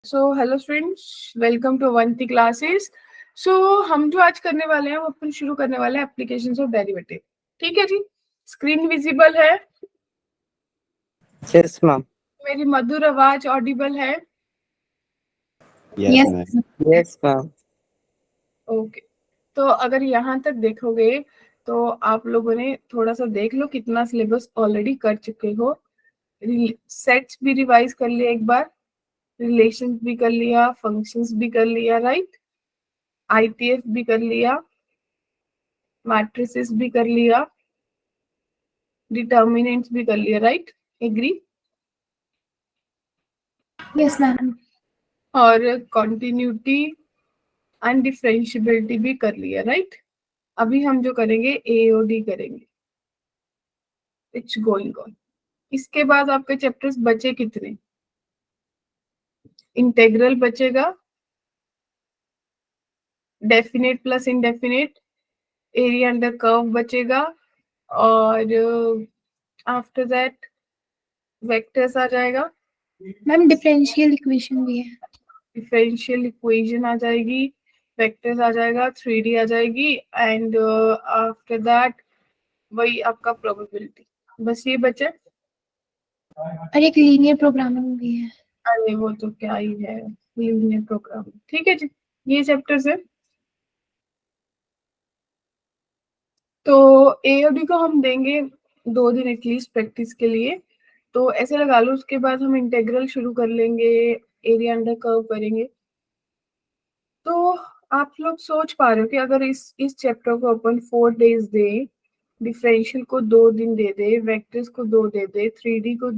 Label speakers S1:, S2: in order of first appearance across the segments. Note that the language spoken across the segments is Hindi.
S1: So hello students, welcome to Avanti classes. So हम जो आज करने वाले हैं वो अपन शुरू करने वाले हैं एप्लीकेशंस ऑफ डेरिवेटिव। ठीक है जी, स्क्रीन विजिबल है?
S2: Yes ma'am.
S1: मेरी मधुर आवाज ऑडिबल है?
S2: Yes ma'am. Yes ma'am.
S1: Okay, तो अगर यहाँ तक देखोगे तो आप लोगों ने थोड़ा सा देख लो कितना सिलेबस ऑलरेडी कर चुके हो। सेट्स भी रिवाइज कर लिया एक बार, रिलेशंस भी कर लिया, फंक्शंस भी कर लिया, राइट, आईटीएफ भी कर लिया, मैट्रिसेस भी कर लिया, डिटर्मिनेंट्स भी कर लिया, राइट, एग्री?
S3: Yes ma'am.
S1: और कॉन्टिन्यूटी एंड डिफरेंशिएबिलिटी भी कर लिया, राइट। अभी हम जो करेंगे एओडी करेंगे, इट्स गोइंग ऑन। इसके बाद आपके चैप्टर्स बचे कितने? इंटेग्रल बचेगा, definite plus indefinite, area under curve बचेगा, और आफ्टर दैट वेक्टर्स आ जाएगा।
S3: मैम डिफरेंशियल इक्वेशन भी है।
S1: डिफरेंशियल इक्वेशन आ जाएगी, वेक्टर्स आ जाएगा, 3D आ जाएगी, एंड आफ्टर दैट वही आपका प्रोबेबिलिटी। बस ये बचे।
S3: और एक लीनियर प्रोग्रामिंग भी है।
S1: अरे वो तो क्या ही है, लीनियर प्रोग्रामिंग। ठीक है जी, ये चैप्टर्स है। तो एओडी को हम देंगे 2 दिन एटलीस्ट प्रैक्टिस के लिए, तो ऐसे लगा लो। उसके बाद हम इंटीग्रल शुरू कर लेंगे, एरिया अंडर कर्व करेंगे। तो आप लोग सोच पा रहे हो कि अगर इस चैप्टर को अपन 4 डेज दे, डिफरेंशियल को 2 दिन दे दे, वेक्टर्स को 2 दे दे, 3D को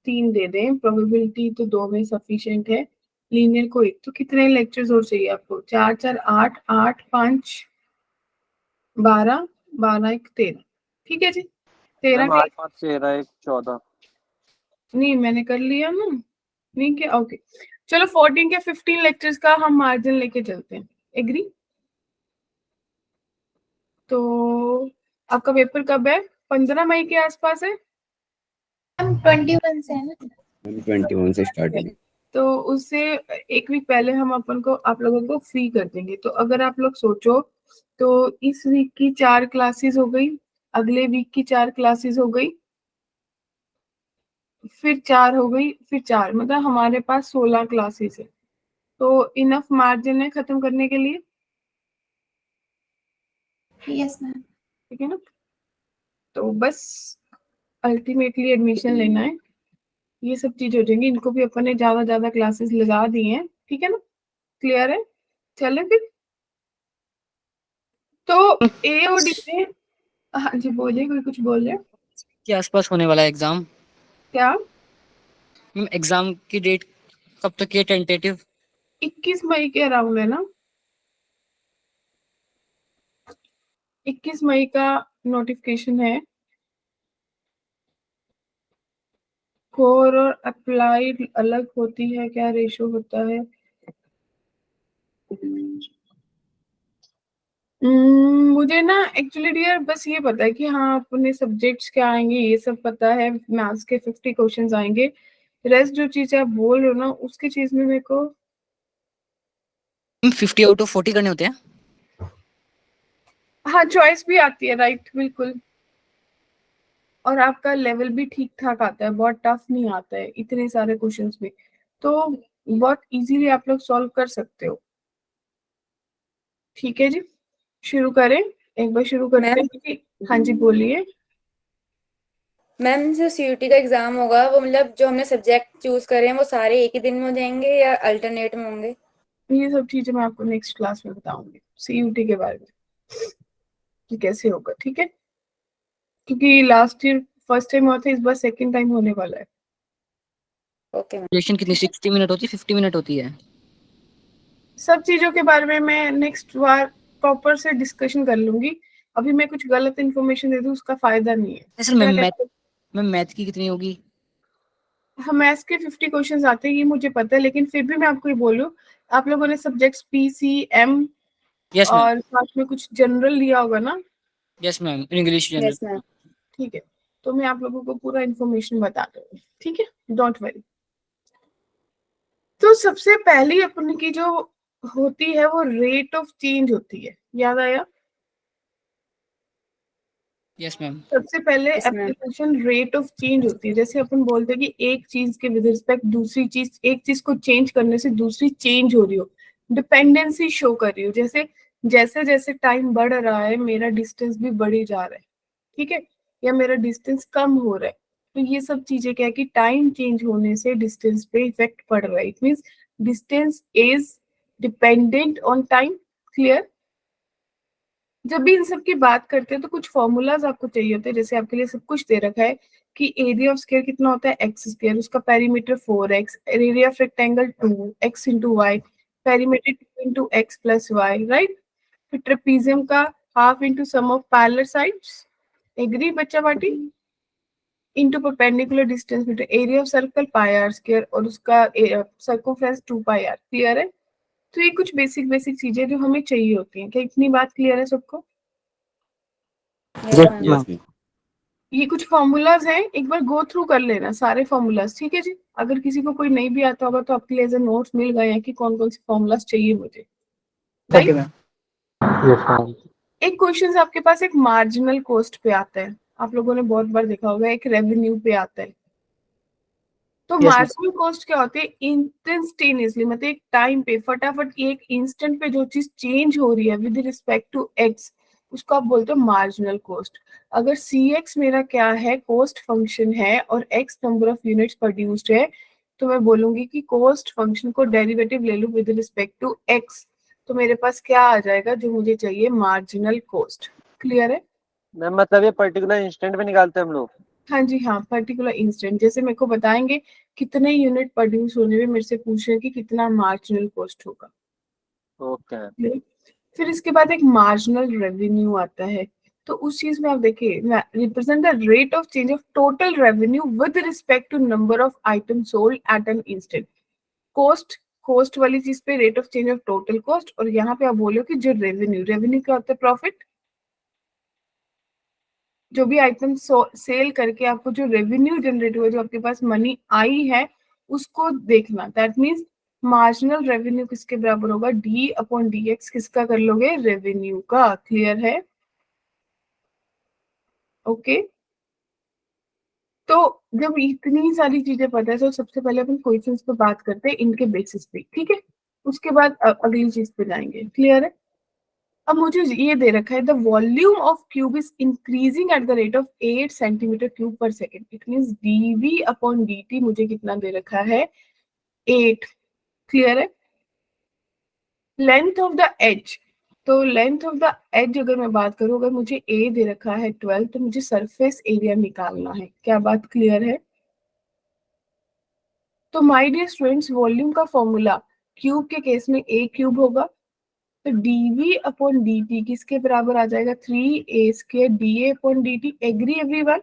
S1: 3 दे दें, प्रोबेबिलिटी तो 2 में सफिशिएंट है, लीनियर को 1, तो कितने लेक्चर्स और चाहिए आपको? 4 4 8, 8 5 12, 12 1 13। ठीक है जी, 13
S2: मैम 8 5 13 1 14।
S1: नहीं, मैंने कर लिया ना, नहीं क्या? ओके, चलो 14 के 15 लेक्चर्स का हम मार्जिन लेके चलते हैं, एग्री? तो आपका पेपर कब है? 15 मई के आसपास है।
S3: मैम 21 से है ना?
S2: 21 से स्टार्टिंग।
S1: तो उससे एक वीक पहले हम अपन को आप लोगों को फ्री कर देंगे। तो अगर आप लोग सोचो तो इस वीक की 4 क्लासेस हो गई, अगले वीक की 4 क्लासेस हो गई, फिर 4 हो गई, फिर 4, मतलब हमारे पास 16 क्लासेस है। तो इनफ मार्जिन है खत्म करने के लिए।
S3: Yes ma'am.
S1: ठीक है ना? तो बस अल्टीमेटली एडमिशन लेना है, ये सब चीज हो जाएंगी। इनको भी अपन ने ज्यादा क्लासेस लगा दी हैं, ठीक है ना? क्लियर है? चले फिर। तो एओडी में, हाँ जी बोलिए, कोई कुछ बोल रहे?
S4: के आसपास होने वाला है एग्जाम।
S1: क्या?
S4: मैम एग्जाम की डेट कब तक है टेंटेटिव?
S1: 21 मई के अराउंड है ना, 21 मई का नोटिफिकेशन है। कोर और अप्लाइड अलग होती है क्या, रेशो होता है? मुझे ना एक्चुअली डियर बस ये पता है कि हाँ अपने सब्जेक्ट्स क्या आएंगे ये सब पता है, मैथ्स के 50 क्वेश्चंस आएंगे। रेस्ट जो चीज आप बोल रहे हो ना उसकी चीज में मेरे को
S4: 50 आउट ऑफ 40 करने होते हैं।
S1: हाँ चॉइस भी आती है, राइट, बिल्कुल। और आपका लेवल भी ठीक ठाक आता है, बहुत टफ नहीं आता है इतने सारे क्वेश्चंस में, तो बहुत इजीली आप लोग सॉल्व कर सकते हो। ठीक है जी, शुरू करें, एक बार शुरू करते हैं। हाँ जी बोलिए।
S5: मैम जो सीयूटी का एग्जाम होगा वो मतलब जो हमने सब्जेक्ट चूज करे हैं वो सारे एक ही दिन में हो जाएंगे या अल्टरनेट में होंगे?
S1: ये सब चीजें मैं आपको नेक्स्ट क्लास में बताऊंगी, सीयूटी के बारे में कि कैसे होगा, ठीक है? क्योंकि लास्ट ईयर फर्स्ट टाइम हुआ था, इस बार सेकंड टाइम होने वाला है।
S5: Okay ma'am.
S4: ड्यूरेशन कितनी 60 मिनट होती है 50 मिनट होती है?
S1: सब चीजों के बारे में मैं नेक्स्ट बार प्रॉपर से डिस्कशन कर लूंगी। अभी मैं कुछ गलत इन्फॉर्मेशन दे दूं उसका फायदा नहीं है।
S4: सर मैथ की कितनी होगी?
S1: हाँ मैथ्स के 50 क्वेश्चंस आते हैं ये मुझे पता है, लेकिन फिर भी मैं आपको ये बोलूं, आप लोगों ने सब्जेक्ट्स पीसीएम
S4: यस मैम।
S1: और साथ में कुछ जनरल लिया होगा ना?
S4: Yes ma'am, English general.
S5: Yes ma'am.
S1: ठीक है, तो मैं आप लोगों को पूरा इन्फॉर्मेशन बता दूंगी, ठीक है, डोंट वरी। तो सबसे पहली अपन की जो होती है वो रेट ऑफ चेंज होती है, याद आया?
S4: Yes ma'am.
S1: सबसे पहले
S5: Yes, ma'am.
S1: Application rate of change होती है। जैसे अपन बोलते हैं कि एक चीज के विद रिस्पेक्ट दूसरी चीज, एक चीज को चेंज करने से दूसरी चेंज हो रही हो, डिपेंडेंसी शो कर रही हो। जैसे जैसे जैसे टाइम बढ़ रहा है मेरा डिस्टेंस भी बढ़ी जा रहा है, ठीक है, या मेरा डिस्टेंस कम हो रहा है। तो ये सब चीजें क्या है कि टाइम चेंज होने से डिस्टेंस पे इफेक्ट पड़ रहा है। It means distance is dependent on time. Clear? जब भी इन सब की बात करते हैं तो कुछ फॉर्मूलाज आपको चाहिए होते हैं। जैसे आपके लिए सब कुछ दे रखा है कि एरिया ऑफ स्क्वायर कितना होता है, एक्स स्क्वायर, उसका perimeter 4x, area of rectangle 2x into Y, perimeter 2 into X plus Y, right? फिर ट्रेपीजियम का half into sum of parallel sides, agree बच्चा party, into perpendicular distance between area of circle pi R square और उसका सर्कमफ्रेंस 2 पाई आर। क्लियर है? तो ये कुछ बेसिक बेसिक चीजें जो हमें चाहिए होती हैं। क्या इतनी बात क्लियर है सबको?
S5: Yes,
S2: Yes,
S5: ma'am.
S2: ma'am.
S1: ये कुछ फॉर्मूलाज हैं, एक बार गो थ्रू कर लेना सारे फॉर्मूलाज, ठीक है जी? अगर किसी को कोई नहीं भी आता होगा तो आपके लिए एज नोट्स मिल गए हैं कि कौन कौन से फॉर्मूलाज चाहिए मुझे, right?
S4: Okay ma'am.
S2: Yes, ma'am.
S1: एक क्वेश्चन आपके पास एक मार्जिनल कॉस्ट पे आता है, आप लोगों ने बहुत बार देखा होगा, एक रेवेन्यू पे आता है। तो
S4: Yes, ma'am.
S1: मार्जिनल कॉस्ट क्या होती है? इंस्टेंटेनियसली, मतलब एक टाइम पे, फटाफट एक इंस्टेंट पे जो चीज चेंज हो रही है विद रिस्पेक्ट टू एक्स, उसको आप बोलते हो मार्जिनल कॉस्ट। अगर सी एक्स मेरा क्या है, कॉस्ट फंक्शन है, और x number of units produced है, तो मैं बोलूंगी कि कॉस्ट फंक्शन को डेरिवेटिव ले लूं विद रिस्पेक्ट टू एक्स, तो मेरे पास क्या आ जाएगा जो मुझे चाहिए, मार्जिनल कॉस्ट। क्लियर है?
S2: मैम मतलब ये पर्टिकुलर इंस्टेंट में निकालते हैं हम लोग?
S1: हाँ जी हाँ, पर्टिकुलर इंस्टेंट। जैसे मेरे को बताएंगे कितने यूनिट प्रोड्यूस होने में, मेरे से पूछ रहे हैं कि कितना मार्जिनल कॉस्ट होगा।
S2: ओके।
S1: फिर इसके बाद एक मार्जिनल रेवेन्यू आता है। तो उस चीज में आप देखिए, represent the rate of change of total revenue with respect to number of item sold at an instant. Cost, cost वाली चीज पे rate of change of total cost, और यहाँ पे आप बोलो कि जो रेवेन्यू, रेवेन्यू क्या होता है? प्रॉफिट। जो भी आइटम सेल करके आपको जो रेवेन्यू जनरेट हुआ, जो आपके पास मनी आई है, उसको देखना। दैट मीन्स मार्जिनल रेवेन्यू किसके बराबर होगा? D upon D x. किसका कर लोगे? रेवेन्यू का। क्लियर है? ओके। तो जब इतनी सारी चीजें पता है तो सबसे पहले अपन क्वेश्चंस पे बात करते हैं इनके बेसिस पे, ठीक है? उसके बाद अगली चीज पे जाएंगे। क्लियर है? अब मुझे ये दे रखा है, the volume of cube is increasing at the rate of 8 centimetre cube per second. It means DV upon dt मुझे कितना दे रखा है? 8। क्लियर है? लेंथ ऑफ द एज, तो लेंथ ऑफ द एज अगर मैं बात करूं, अगर मुझे a दे रखा है 12, तो मुझे सरफेस एरिया निकालना है। क्या बात क्लियर है? तो माय डियर स्टूडेंट्स, वॉल्यूम का फॉर्मूला क्यूब के केस में a क्यूब होगा, तो dv अपॉन dt किसके बराबर आ जाएगा? 3a square dA upon dt। Agree everyone?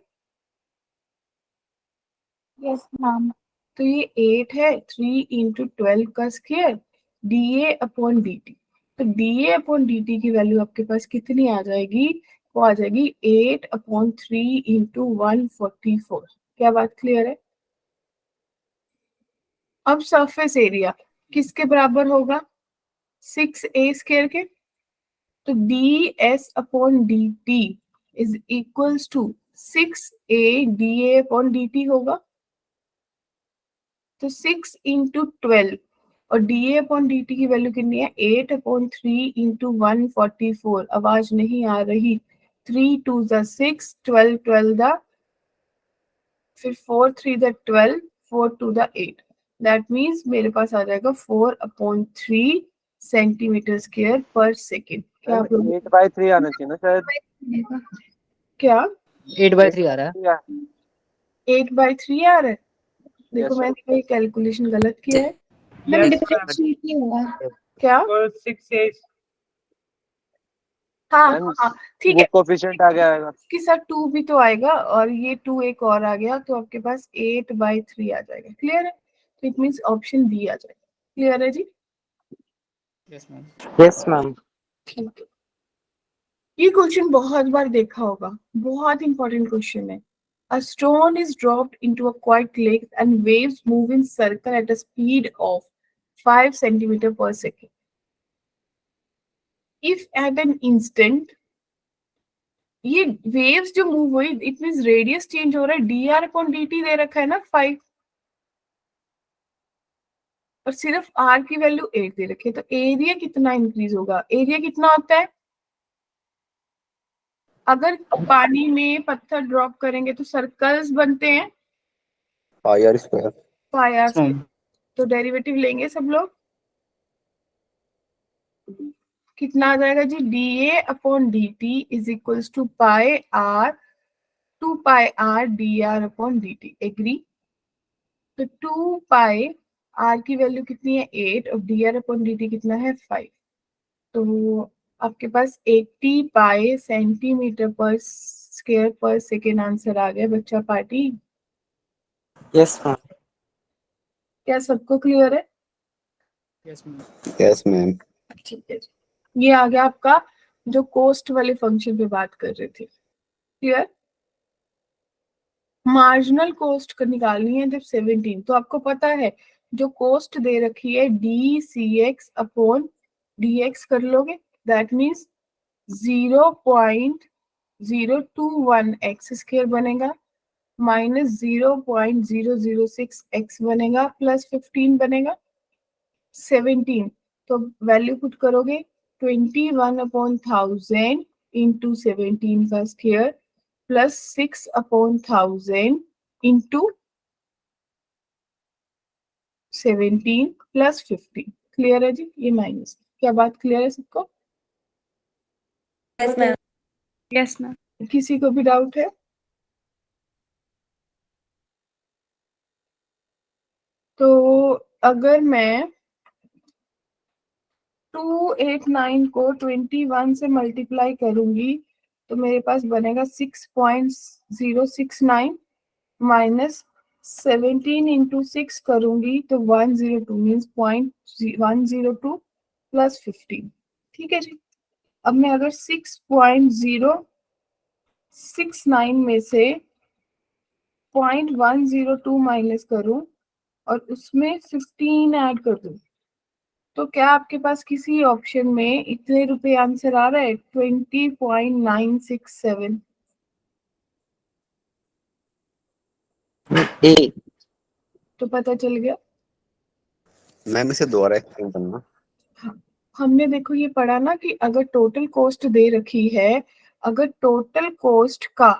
S3: Yes ma'am.
S1: तो ये 8 है, 3 इंटू 12 का स्क्वायर dA अपॉन dt। तो dA अपॉन dt की वैल्यू आपके पास कितनी आ जाएगी? वो आ जाएगी 8 अपॉन 3 इंटू 144। क्या बात क्लियर है? अब सरफेस एरिया किसके बराबर होगा? 6a स्क्वायर के। तो ds upon dt is equals to 6a dA upon dt होगा। तो 6 इंटू 12 और dA अपॉन dt की वैल्यू कितनी है? 8 अपॉन 3 इंटू 144। आवाज नहीं आ रही। 3 2 द 6, 12 12 द, फिर 4 3 द 12, 4 2 द 8। दैट मीन्स मेरे पास आ जाएगा 4 अपॉन 3 सेंटीमीटर स्क्वायर पर सेकेंड। क्या आप लोग
S2: 8/3 आना चाहिए ना शायद।
S1: क्या
S4: 8/3 आ रहा है।
S1: 8/3 आ रहा है? देखो
S2: Yes,
S1: मैंने कोई कैलकुलेशन गलत किया है
S3: मैम
S6: Yes,
S3: डिफरेंशिएट नहीं होगा।
S1: क्या?
S6: और 6
S1: हाँ
S2: मैम
S1: हाँ ठीक
S2: वो
S1: है,
S2: कोफिशिएंट आ गया आएगा।
S1: इसके साथ 2 भी तो आएगा, और ये 2 एक और आ गया, तो आपके पास 8/3 आ जाएगा। क्लियर है? तो इट मीन्स ऑप्शन बी आ जाएगा। क्लियर है जी?
S4: Yes ma'am.
S2: Yes, ma'am.
S1: ठीक है। ये क्वेश्चन बहुत बार देखा होगा, बहुत इंपॉर्टेंट क्वेश्चन है। A stone is dropped into a quiet lake and waves move in circle at a speed of 5 centimeter per second. If at an instant, ये waves जो move हुई, it means radius change हो रहा है, dr upon dt दे रखा है ना 5, और सिर्फ r की वैल्यू 8 दे रखी है, तो एरिया कितना इंक्रीज होगा? एरिया कितना होता है? अगर पानी में पत्थर ड्रॉप करेंगे तो सर्कल्स बनते हैं
S6: pi R square.
S1: Pi R
S4: Yes, ma'am.
S1: तो डेरिवेटिव लेंगे सब लोग, कितना आ जाएगा जी? D A upon D T is equals to pi R, 2 pi R D R upon D T. Agree? तो 2 पाई आर की वैल्यू कितनी है? 8, और D R upon D T कितना है? 5। तो आपके पास 80 पाई सेंटीमीटर पर स्क्वायर पर सेकेंड आंसर आ गया बच्चा पार्टी।
S2: Yes ma'am.
S1: क्या सबको क्लियर है?
S4: Yes, ma'am.
S6: Yes ma'am.
S1: ठीक है जी, ये आ गया आपका जो कोस्ट वाले फंक्शन पे बात कर रहे थे। क्लियर? मार्जिनल कोस्ट का निकालनी है जब 17, तो आपको पता है जो कोस्ट दे रखी है D C X upon D X कर लोगे, दैट मीन्स 0.021 एक्स स्क्वायर बनेगा माइनस 0.006 एक्स बनेगा प्लस 15 बनेगा 17। तो वैल्यू पुट करोगे 21 अपॉन 1000 इंटू 17 का square plus 6 upon 1000 into 17 plus 15। Clear है जी? ये माइनस, क्या बात क्लियर है सबको?
S5: Yes ma'am.
S3: Yes ma'am.
S1: किसी को भी डाउट है? तो अगर मैं 289 को 21 से मल्टीप्लाई करूंगी तो मेरे पास बनेगा 6.069 माइनस 17 इंटू 6 करूंगी तो 102 मीन्स 0.102 प्लस 15। ठीक है जी। अब मैं अगर 6.069 में से 0.102 माइनस करूं और उसमें 15 ऐड कर दूं, तो क्या आपके पास किसी ऑप्शन में इतने रुपए आंसर आ रहा है? 20.967।
S2: ए।
S1: तो पता चल गया।
S6: मैम इसे दोबारा एक्सप्लेन करना।
S1: हाँ, हमने देखो ये पढ़ा ना कि अगर टोटल कॉस्ट दे रखी है, अगर टोटल कॉस्ट का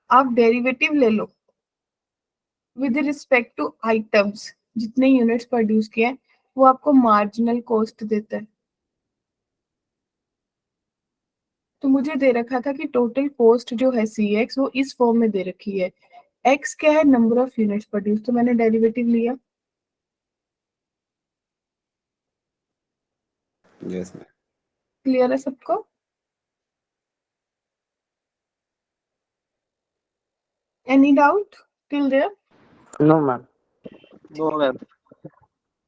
S1: आप डेरिवेटिव ले लो विद रिस्पेक्ट टू आइटम्स, जितने यूनिट्स प्रोड्यूस किए हैं, वो आपको मार्जिनल कॉस्ट देता है। तो मुझे दे रखा था कि टोटल कॉस्ट जो है सी एक्स वो इस फॉर्म में दे रखी है, एक्स क्या है? नंबर ऑफ यूनिट्स प्रोड्यूस, तो मैंने डेरिवेटिव लिया।
S6: Yes ma'am.
S1: क्लियर है सबको? Any doubt till there?
S2: No ma'am. No ma'am.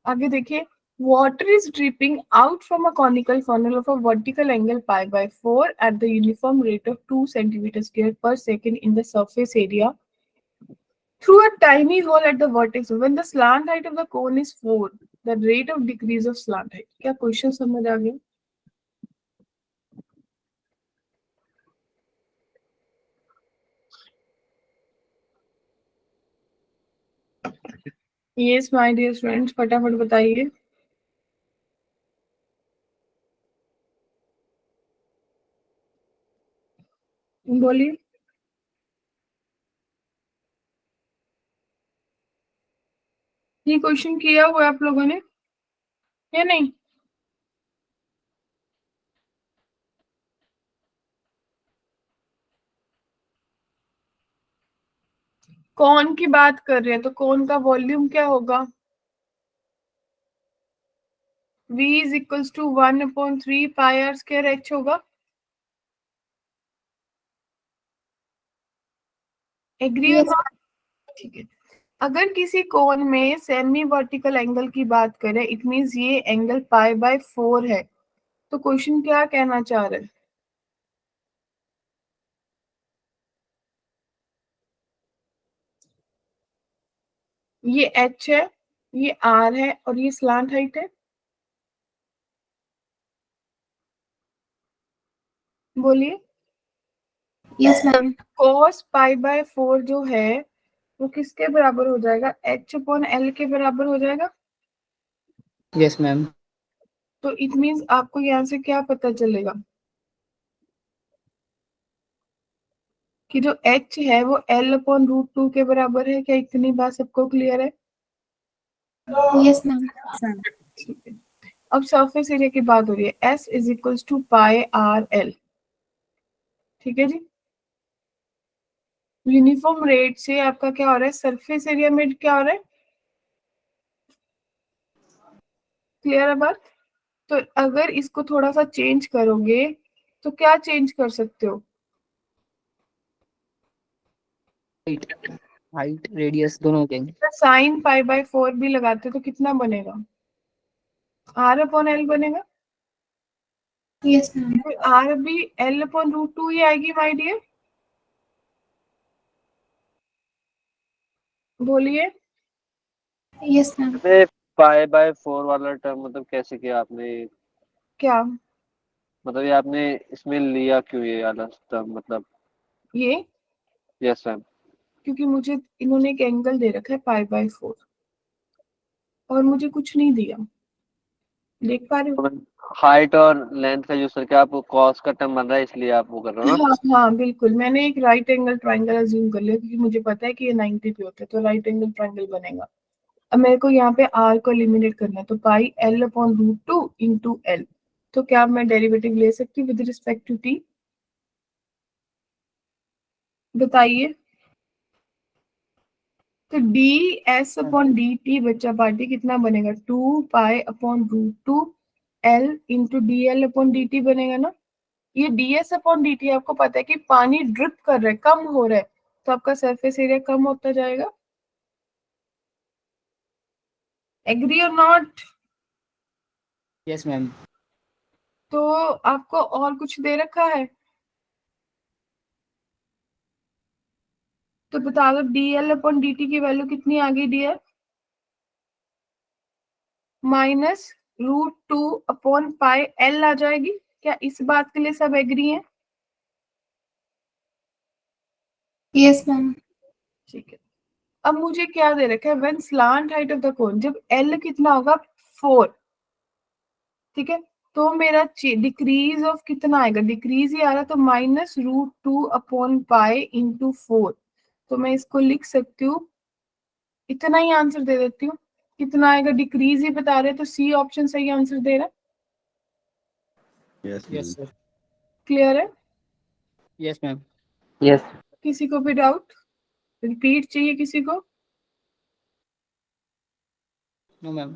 S1: आगे देखिए, water is dripping out from a conical funnel of a vertical angle pi by 4 at the uniform rate of 2 centimeter square per second in the surface area through a tiny hole at the vertex. When the slant height of the cone is 4, the rate of decrease of slant height. क्या क्वेश्चन समझ आ गया? यस माय डियर फ्रेंड्स, फटाफट बताइए। बोलिए। ये क्वेश्चन किया हुआ है आप लोगों ने या नहीं? कौन की बात कर रहे हैं तो कौन का वॉल्यूम क्या होगा? V is equals to 1/3 pi r square h होगा। एग्री और नॉट? ठीक है। अगर किसी कोण में सेमी वर्टिकल एंगल की बात करें, इट मींस ये एंगल पाई बाय 4 है, तो क्वेश्चन क्या कहना चाह रहे हैं? ये h है ये आर है और ये स्लांट हाइट है। बोलिए।
S3: Yes ma'am.
S1: cos pi by 4 जो है वो किसके बराबर हो जाएगा? h अपॉन एल के बराबर हो जाएगा।
S4: Yes ma'am.
S1: तो इट मीन्स आपको यहाँ से क्या पता चलेगा कि जो h है वो l अपॉन रूट 2 के बराबर है। क्या इतनी बात सबको क्लियर है?
S3: Yes ma'am.
S1: ठीक है। अब सरफेस एरिया की बात हो रही है। S is equals to pi R L. ठीक है जी। यूनिफॉर्म रेट से आपका क्या हो रहा है? सरफेस एरिया में क्या हो रहा है? क्लियर है बात? तो अगर इसको थोड़ा सा चेंज करोगे तो क्या चेंज कर सकते हो?
S4: हाइट रेडियस दोनों हो जाएंगे।
S1: साइन पाई बाय 4 भी लगाते तो कितना बनेगा? आर अपॉन एल बनेगा।
S3: Yes ma'am.
S1: आर भी एल अपॉन रूट 2 ही आएगी माय डियर। बोलिए।
S3: Yes ma'am.
S2: अरे पाई बाय 4 वाला टर्म मतलब कैसे किया आपने?
S1: क्या?
S2: मतलब ये आपने इसमें लिया क्यों ये वाला टर्म मतलब?
S1: ये
S2: यस मैम।
S1: क्योंकि मुझे इन्होंने एक एंगल दे रखा है पाई बाय 4 और मुझे कुछ नहीं दिया। देख पा रहे हो?
S2: हाइट और लेंथ का यूज करके आप कॉस का टर्म बन रहा है इसलिए आप वो कर रहे हो ना?
S1: हाँ हाँ बिल्कुल। मैंने एक राइट एंगल ट्राइंगल अज्यूम कर लिया क्योंकि मुझे पता है कि ये 90 पे होता है तो राइट एंगल ट्राइंगल बनेगा। अब मेरे को यहाँ पे आर को एलिमिनेट करना है तो pi L upon root 2 into L. तो क्या मैं डेरिवेटिव ले सकती हूँ विद रिस्पेक्ट टू टी? बताइए। तो D S upon D T बच्चा पार्टी कितना बनेगा? 2 pi upon root 2 L into D L upon D T बनेगा ना। ये D S upon D T आपको पता है कि पानी ड्रिप कर रहा है, कम हो रहा है, तो आपका सरफेस एरिया कम होता जाएगा। एग्री और नॉट?
S4: Yes ma'am.
S1: तो आपको और कुछ दे रखा है तो बता दो। D L upon D T की वैल्यू कितनी आ गई dear? Minus root 2 upon pi L आ जाएगी। क्या इस बात के लिए सब एग्री हैं?
S3: Yes ma'am.
S1: ठीक है। अब मुझे क्या दे रखा है? When slant height of the cone, जब एल कितना होगा? 4। ठीक है। तो मेरा डिक्रीज ऑफ कितना आएगा? डिक्रीज ही आ रहा तो minus root 2 upon pi into 4। तो मैं इसको लिख सकती हूँ, इतना ही आंसर दे देती हूँ। कितना आएगा? डिक्रीज ही बता रहे तो सी ऑप्शन सही आंसर दे रहा है।
S6: Yes
S4: yes
S6: ma'am.
S4: Sir.
S1: Clear है?
S4: Yes ma'am.
S2: यस।
S1: किसी को भी डाउट? रिपीट चाहिए किसी को?
S4: No ma'am.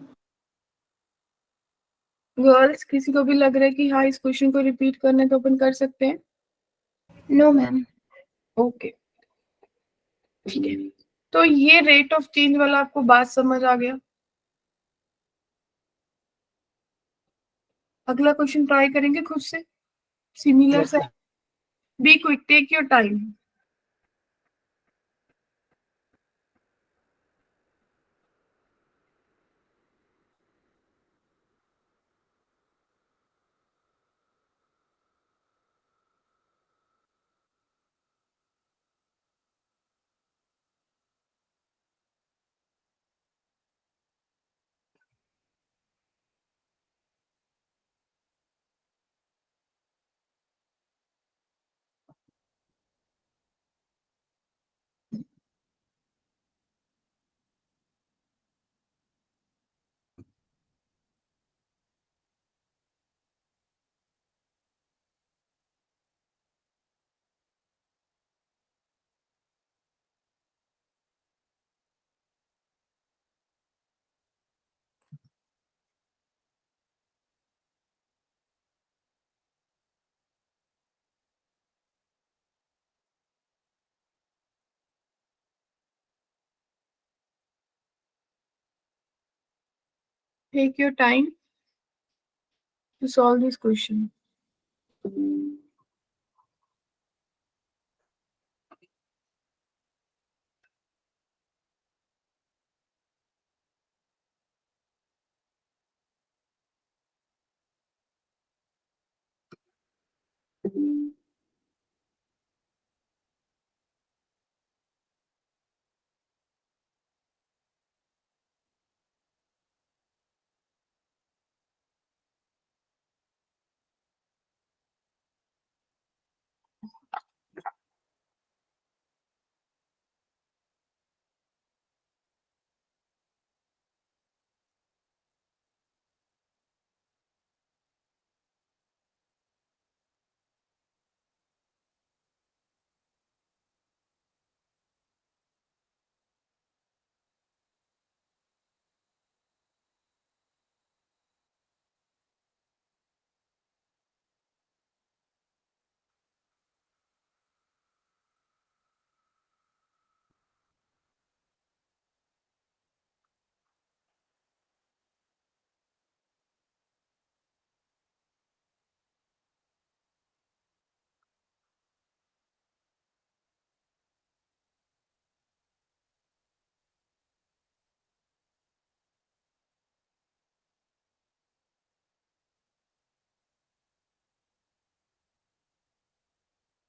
S1: गर्ल्स किसी को भी लग रहा है कि हाँ इस क्वेश्चन को रिपीट करने तो अपन कर सकते हैं?
S3: No ma'am.
S1: ओके ठीक है। तो ये रेट ऑफ चेंज वाला आपको बात समझ आ गया। अगला क्वेश्चन ट्राई करेंगे खुद से, सिमिलर
S4: यस
S1: सा।
S4: Ma'am.
S1: Be quick, take your time. Take your time to solve this question.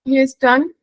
S1: Yes, done.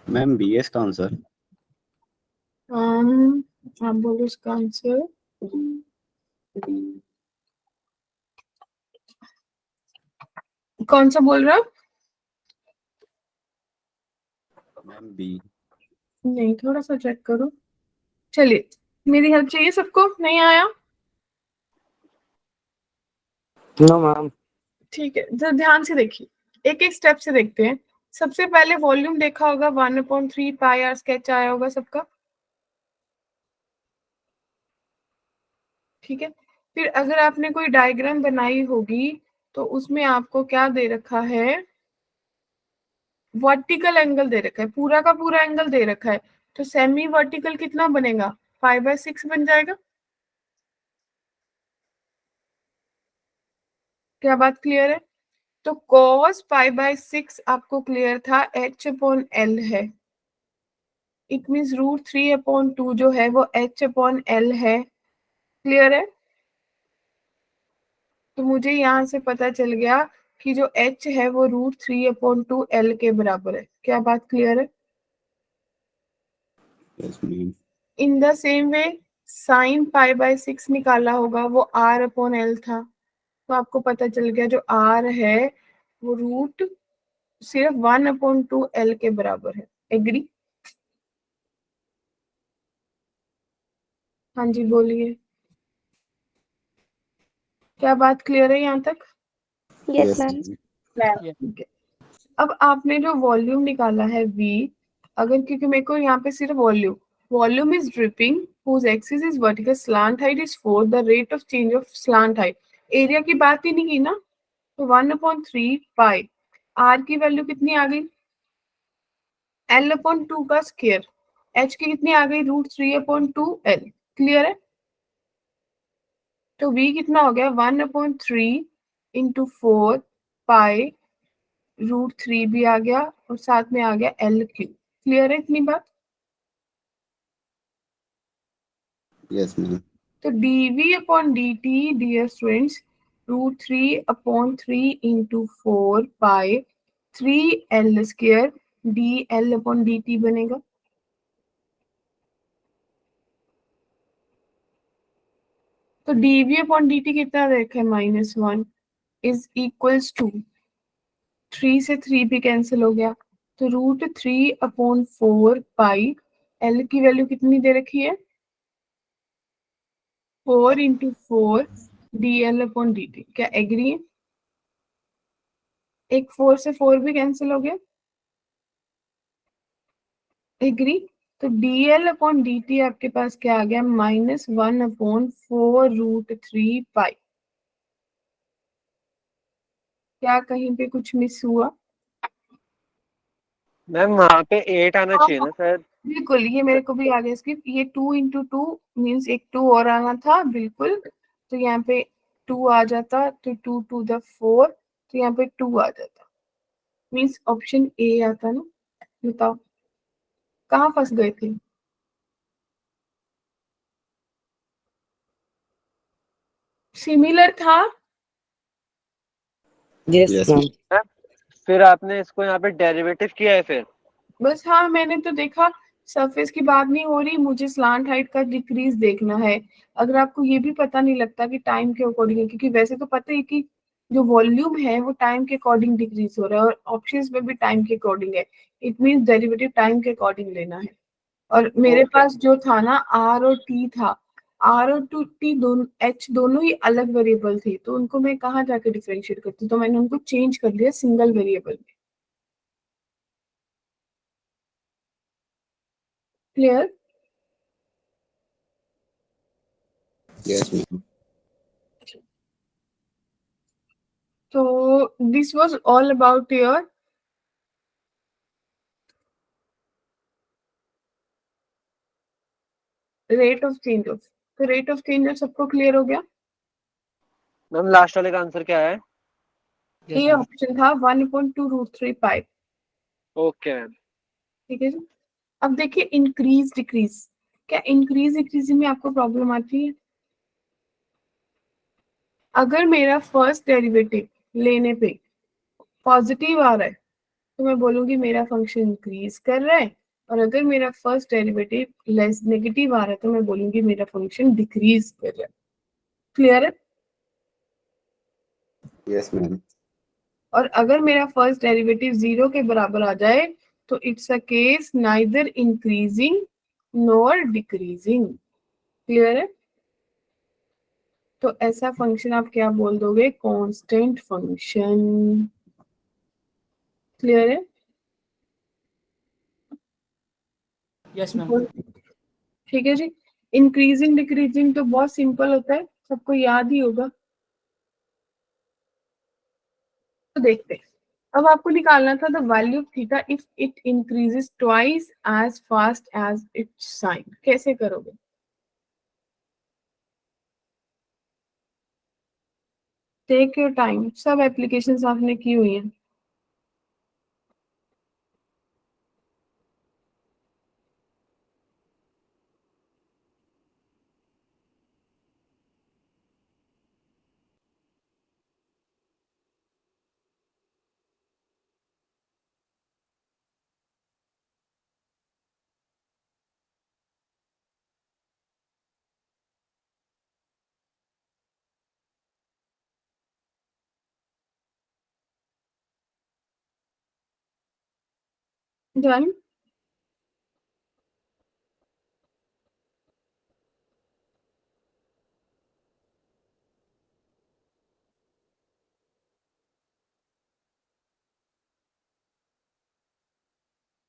S6: Ma'am B इसका आंसर।
S1: आप बोलो इसका आंसर। कौन सा बोल रहा?
S6: Ma'am B.
S1: नहीं, थोड़ा सा चेक करो। चलिए, मेरी हेल्प चाहिए सबको? नहीं आया?
S4: No ma'am.
S1: ठीक है, तो ध्यान से देखिए, एक एक स्टेप से देखते हैं। सबसे पहले वॉल्यूम देखा होगा, 1/3 पाई आर स्केच आया होगा सबका। ठीक है, फिर अगर आपने कोई डायग्राम बनाई होगी तो उसमें आपको क्या दे रखा है? वर्टिकल एंगल दे रखा है, पूरा का पूरा एंगल दे रखा है। तो सेमी वर्टिकल कितना बनेगा? 5/6 बन जाएगा। क्या बात क्लियर है? तो cos π/6 आपको क्लियर था, h/l है। इट मीन्स √3/2 जो है वो h/l है। क्लियर है? तो मुझे यहाँ से पता चल गया कि जो h है वो √3/2 l के बराबर है। क्या बात क्लियर है?
S6: Yes ma'am.
S1: In the same way sin π/6 निकाला होगा, वो r/l था। तो आपको पता चल गया जो r है वो रूट सिर्फ 1/2 l के बराबर है। एग्री? हाँ जी, बोलिए। क्या बात क्लियर है यहाँ तक?
S3: Yes ma'am.
S1: ठीक है। अब आपने जो वॉल्यूम निकाला है v, अगर, क्योंकि मेरे को यहाँ पे सिर्फ volume is dripping whose axis is vertical, slant height is 4, the rate of change of slant height। Area की बात ही नहीं की ना, तो 1/3 पाई r की वैल्यू कितनी आ गई? l/2 का स्क्वायर। h की कितनी आ गई? √3/2l। क्लियर है? तो v कितना हो गया? 1/3 इंटू 4 पाई √3 भी आ गया और साथ में आ गया l3। क्लियर है इतनी बात?
S6: Yes ma'am.
S1: तो dv/dt डियर स्टूडेंट्स, √3/3 इंटू 4 पाई 3l² dl/dt बनेगा। तो dv/dt कितना देखा है? -1 इज इक्वल्स टू 3 से 3 भी कैंसिल हो गया, तो √3/4 पाई l की वैल्यू कितनी दे रखी है? 4 इंटू 4 dl/dt। क्या एग्री है? एक 4 से 4 भी कैंसिल हो गया। एग्री। तो dl/dt आपके पास क्या आ गया? -1/4√3π। क्या कहीं पे कुछ मिस हुआ?
S2: मैम वहाँ पे 8 आना चाहिए
S1: हाँ,
S2: ना शायद।
S1: बिल्कुल, ये मेरे को भी आ गया स्किप। ये 2 इंटू 2 मीन्स एक 2 और आना था, बिल्कुल। तो यहाँ पे 2 आ जाता, तो 2 टू द 4, तो यहाँ पे 2 आ जाता, मीन्स ऑप्शन ए आता ना। बताओ कहाँ फंस गए थे? सिमिलर था।
S7: Yes
S6: Yes,
S7: ma'am.
S6: ma'am.
S2: Ma'am फिर आपने इसको यहाँ पे डेरिवेटिव किया है फिर?
S1: बस हाँ, मैंने तो देखा सरफेस की बात नहीं हो रही, मुझे स्लांट हाइट का डिक्रीज देखना है। अगर आपको ये भी पता नहीं लगता कि टाइम के अकॉर्डिंग है, क्योंकि वैसे तो पता है कि जो वॉल्यूम है वो टाइम के अकॉर्डिंग डिक्रीज हो रहा है, और ऑप्शंस में भी टाइम के अकॉर्डिंग है। इट मीन्स डेरिवेटिव टाइम के अकॉर्डिंग लेना है। और मेरे
S2: ओके।
S1: पास जो था ना, आर और टी था, आर और टू टी दोनों, एच दोनों ही अलग वेरिएबल थे, तो उनको मैं कहाँ जाके डिफरेंशिएट करती, तो मैंने उनको चेंज कर दिया सिंगल वेरिएबल में। क्लियर?
S6: Yes, ma'am.
S1: तो this was all about your rate of change of. तो रेट ऑफ चेंज ऑफ सबको क्लियर हो गया?
S2: मैम लास्ट वाले का आंसर क्या है?
S4: यस
S1: ये
S4: मैम।
S1: ऑप्शन था 1/2√3π।
S2: Okay ma'am.
S1: ठीक है जी। अब देखिए इंक्रीज डिक्रीज। क्या इंक्रीज डिक्रीज में आपको प्रॉब्लम आती है? अगर मेरा फर्स्ट डेरिवेटिव लेने पे पॉजिटिव आ रहा है तो मैं बोलूंगी मेरा फंक्शन इंक्रीज कर रहा है, और अगर मेरा फर्स्ट डेरिवेटिव लेस नेगेटिव आ रहा है तो मैं बोलूंगी मेरा फंक्शन डिक्रीज कर रहा है। क्लियर है?
S6: Yes, ma'am.
S1: और अगर मेरा फर्स्ट डेरिवेटिव 0 के बराबर आ जाए तो it's a case neither increasing nor decreasing. Clear है? तो ऐसा फंक्शन आप क्या बोल दोगे? Constant function. क्लियर है?
S4: Yes ma'am.
S1: ठीक है जी। इंक्रीजिंग डिक्रीजिंग तो बहुत सिंपल होता है, सबको याद ही होगा। तो देखते हैं। अब आपको निकालना था the value of theta if it increases twice as fast as its sine. कैसे करोगे? टेक योर टाइम, सब एप्लीकेशंस आपने की हुई हैं। डन।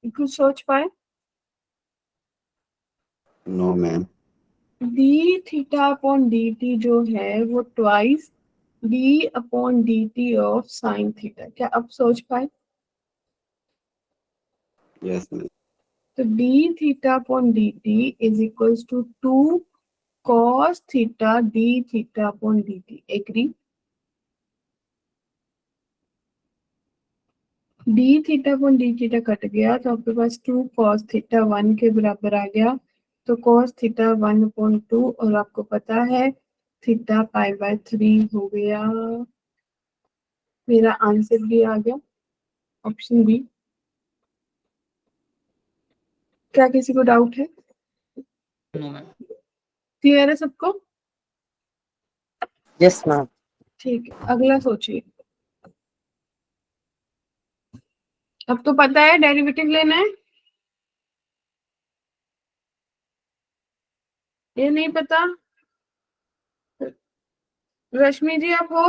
S1: कुछ सोच पाए?
S6: No, ma'am.
S1: D theta upon D T जो है वो twice D upon D T of sine theta. क्या अब सोच पाए?
S6: Yes, ma'am.
S1: तो D theta upon D T is equals to 2 cos theta D theta upon D T. Agree? D theta upon D theta cut गया तो आपके पास 2 cos थीटा 1 के बराबर आ गया। तो cos थीटा 1/2, और आपको पता है थीटा π/3 हो गया। मेरा आंसर भी आ गया, ऑप्शन बी। क्या किसी को डाउट है?
S4: No ma'am.
S1: क्लियर है सबको?
S7: Yes ma'am.
S1: ठीक है, अगला सोचिए। अब तो पता है डेरिवेटिव लेना है, ये नहीं पता? रश्मि जी आप हो?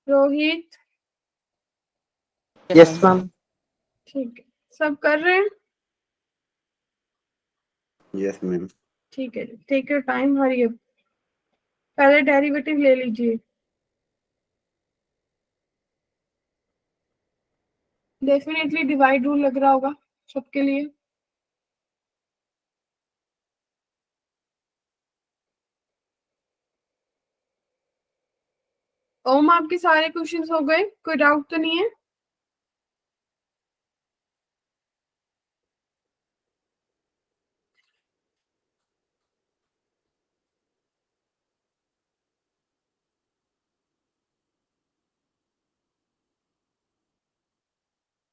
S1: रोहित?
S7: Yes ma'am.
S1: ठीक है, सब कर रहे हैं?
S6: Yes, ma'am.
S1: ठीक है, take your time, hurry up. पहले डेरिवेटिव ले लीजिए। डेफिनेटली डिवाइड रूल लग रहा होगा सबके लिए। ओम आपके सारे क्वेश्चंस हो गए? कोई डाउट तो नहीं है?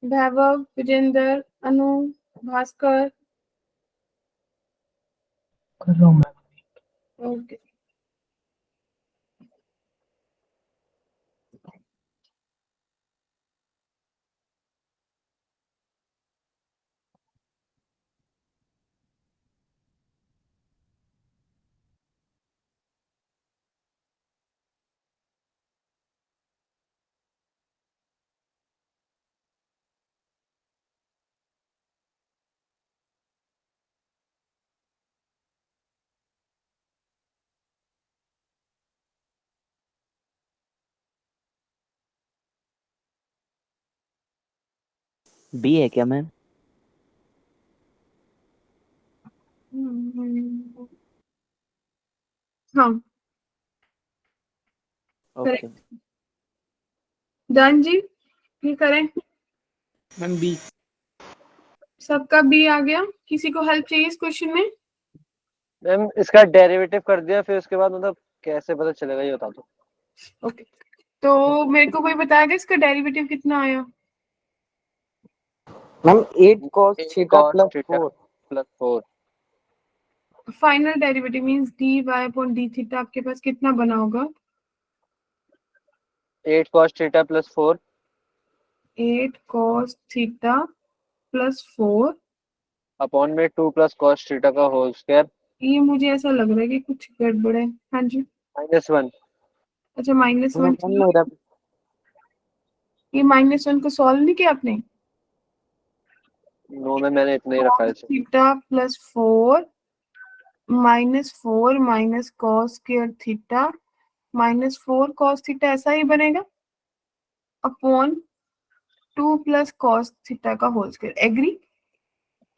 S1: वैभव, विजेंद्र, अनु, भास्कर?
S7: कर रहा हूँ मैम।
S1: ओके।
S7: बी है क्या मैम?
S1: हाँ,
S7: ओके।
S1: डन जी, ये करें।
S4: Ma'am B.
S1: सबका बी आ गया। किसी को हेल्प चाहिए इस क्वेश्चन में?
S2: मैम इसका डेरिवेटिव कर दिया, फिर उसके बाद मतलब कैसे पता चलेगा ये बता दो।
S1: ओके, तो मेरे को कोई बताएगा इसका डेरिवेटिव कितना आया?
S7: Ma'am 8 cos theta
S2: cos
S7: plus
S2: theta
S7: 4।
S2: Plus 4
S1: final derivative means D Y upon D theta आपके पास कितना बना होगा?
S2: 8 cos theta plus 4
S1: 8 cos theta plus 4।
S2: Upon में 2 प्लस cos थीटा का होल स्क्वायर
S1: ये मुझे ऐसा लग रहा है कि कुछ गड़बड़ है। हाँ जी,
S2: -1।
S1: अच्छा -1।
S7: मैम मेरा
S1: ये -1 को सॉल्व नहीं किया आपने?
S2: नो में मैंने इतना ही रखा है इसे।
S1: Theta plus 4 -4 minus cos square theta -4 cos theta ऐसा ही बनेगा अपॉन 2 प्लस कॉस थीटा का whole square. Agree?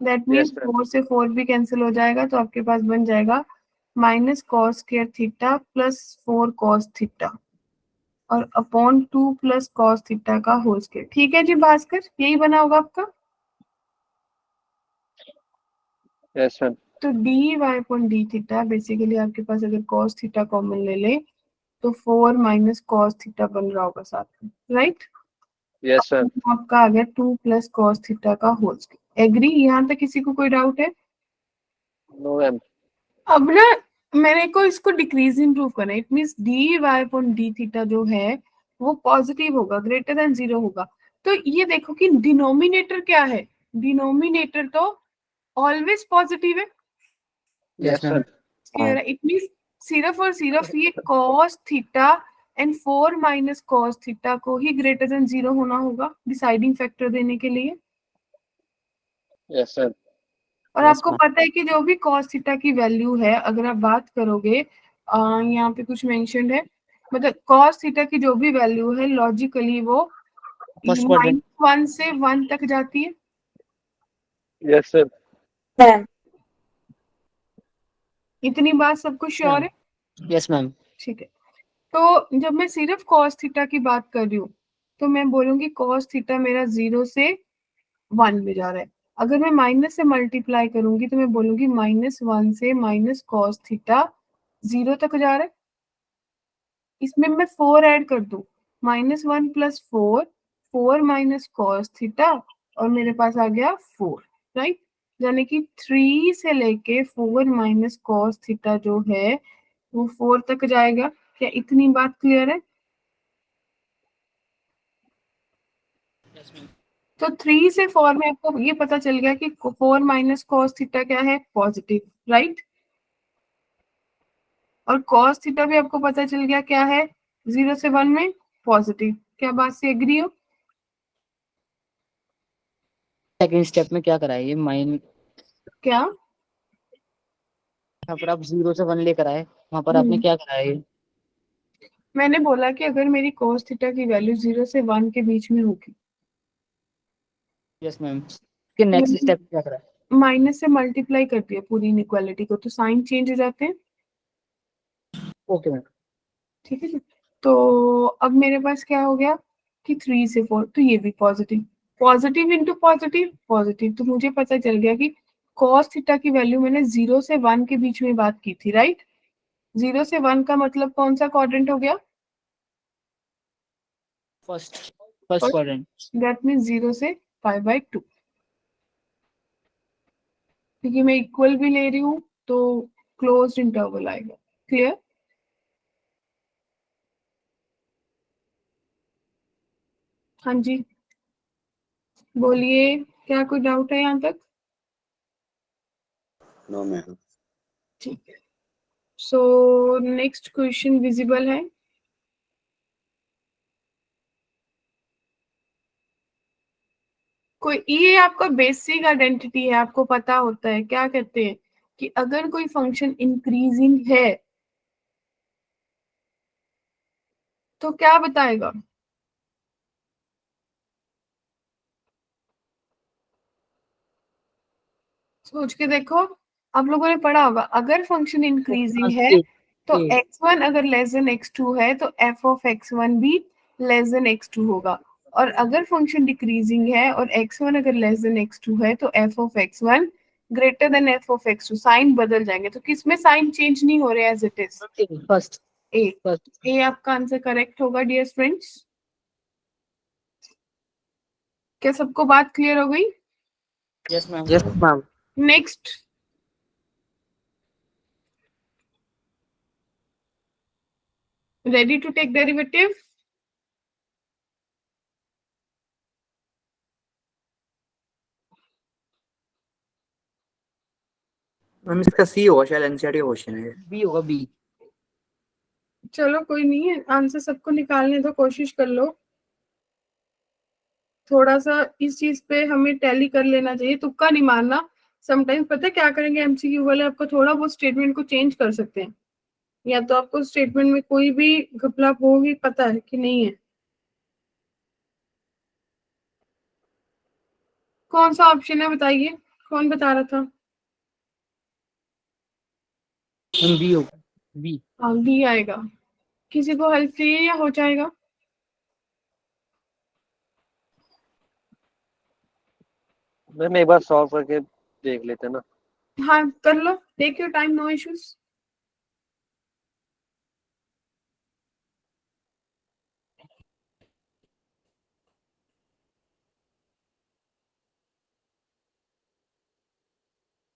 S1: That means
S2: yes ma'am.
S1: 4 से 4 भी कैंसिल हो जाएगा, तो आपके पास बन जाएगा minus cos square theta plus 4 cos theta और अपॉन 2 प्लस कॉस थीटा का होल स्क्वायर। ठीक है जी भास्कर, यही बना होगा आपका।
S2: Yes ma'am.
S1: तो D Y upon D theta basically आपके पास अगर कॉस थीटा कॉमन ले ले तो 4 माइनस कॉस थीटा बन रहा होगा साथ में, राइट?
S2: Yes ma'am.
S1: आपका आ गया 2 प्लस कॉस थीटा का होल स्क्वायर। एग्री? यहाँ तक किसी को कोई डाउट है?
S2: No ma'am.
S1: अब ना मेरे को इसको डिक्रीज इम्प्रूव करना है। It means D Y upon D theta जो है वो पॉजिटिव होगा, ग्रेटर देन 0 होगा। तो ये देखो कि डिनोमिनेटर क्या है? डिनोमिनेटर तो ऑलवेज पॉजिटिव है।
S2: Yes ma'am.
S1: इट मींस सिर्फ और सिर्फ ये cos theta and 4 minus cos theta को ही ग्रेटर देन 0 होना होगा डिसाइडिंग फैक्टर देने के लिए।
S2: Yes ma'am.
S1: और आपको पता है कि जो भी cos थीटा की वैल्यू है, अगर आप बात करोगे यहाँ पे कुछ मेंशन्ड है, मतलब cos थीटा की जो भी वैल्यू है लॉजिकली वो
S4: फर्स्ट क्वाड्रेंट।
S1: -1 से 1 तक जाती है।
S2: Yes ma'am.
S5: मैम
S1: इतनी बात सबको श्योर है?
S4: Yes ma'am.
S1: ठीक है, तो जब मैं सिर्फ cos थीटा की बात कर रही हूँ तो मैं बोलूंगी cos थीटा मेरा 0 से 1 में जा रहा है। अगर मैं माइनस से मल्टीप्लाई करूंगी तो मैं बोलूंगी -1 से माइनस कॉस थीटा 0 तक जा रहा है। इसमें मैं 4 ऐड कर दूं, -1 प्लस 4, 4 माइनस कॉस थीटा और मेरे पास आ गया 4, राइट? यानी कि 3 से लेके 4 माइनस कॉस थीटा जो है वो 4 तक जाएगा। क्या इतनी बात क्लियर है?
S4: Yes ma'am.
S1: तो 3 से 4 में आपको ये पता चल गया कि 4 माइनस कॉस थीटा क्या है, पॉजिटिव, राइट। और कॉस थीटा भी आपको पता चल गया क्या है, 0 से 1 में पॉजिटिव। क्या बात से एग्री हो?
S4: सेकंड स्टेप में क्या कराए ये माइन,
S1: क्या?
S4: यहाँ पर आप 0 से 1 लेकर आए, वहां पर आपने
S1: हम्म,
S4: क्या कराया ये?
S1: मैंने बोला कि अगर मेरी cos थीटा की वैल्यू 0 से 1 के बीच में होगी,
S4: यस मैम, कि नेक्स्ट स्टेप क्या कराए?
S1: माइनस से मल्टीप्लाई कर दिया पूरी इनइक्वालिटी को, तो साइन चेंज हो जाते हैं।
S4: Okay ma'am.
S1: ठीक है जी। तो अब मेरे पास क्या हो गया कि 3 से 4, तो ये भी positive, positive into positive positive, तो मुझे पता चल गया कि cos थीटा की वैल्यू मैंने 0 से 1 के बीच में बात की थी, राइट। 0 से 1 का मतलब कौन सा क्वाड्रेंट हो गया?
S4: First first quadrant.
S1: That mean 0 से π/2, क्योंकि मैं इक्वल भी ले रही हूँ तो क्लोज्ड इंटरवल आएगा। क्लियर? हाँ जी, बोलिए, क्या कोई डाउट है यहाँ तक?
S6: No, ma'am.
S1: ठीक है, सो नेक्स्ट क्वेश्चन विजिबल है। कोई ये आपका बेसिक आइडेंटिटी है, आपको पता होता है, क्या कहते हैं कि अगर कोई फंक्शन इंक्रीजिंग है तो क्या बताएगा? सोच के देखो, आप लोगों ने पढ़ा होगा, अगर फंक्शन इंक्रीजिंग है तो x1 अगर लेस देन x2 है तो f ऑफ x1 भी लेस देन x2 होगा, और अगर फंक्शन डिक्रीजिंग है और x1 अगर लेस देन x2 है तो f of x1 greater than f of x2। Sign बदल जाएंगे, तो किसमें साइन चेंज नहीं हो रहे as it is?
S4: First
S1: A.
S4: First.
S1: A आपका आंसर करेक्ट होगा डियर फ्रेंड्स। क्या सबको बात क्लियर हो गई?
S4: Yes ma'am.
S7: Yes, ma'am.
S1: Next, ready to take derivative?
S7: Ma'am इसका सी होगा शायद, एनसीईआरटी क्वेश्चन है।
S4: बी होगा, बी।
S1: चलो कोई नहीं है, आंसर सबको निकालने दो, कोशिश कर लो। थोड़ा सा इस चीज पे हमें टैली कर लेना चाहिए, तुक्का नहीं मारना। समटाइम्स पता है क्या करेंगे एमसीक्यू वाले, आपको थोड़ा बहुत स्टेटमेंट को चेंज कर सकते हैं, या तो आपको स्टेटमेंट में कोई भी घपला हो ही पता है कि नहीं है। कौन सा ऑप्शन है बताइए, कौन बता रहा था?
S4: बी होगा, बी।
S1: हाँ बी आएगा। किसी को हेल्प चाहिए या हो जाएगा?
S2: मैम एक बार सॉल्व करके देख लेते हैं ना।
S1: हाँ कर लो, take your time, no issues.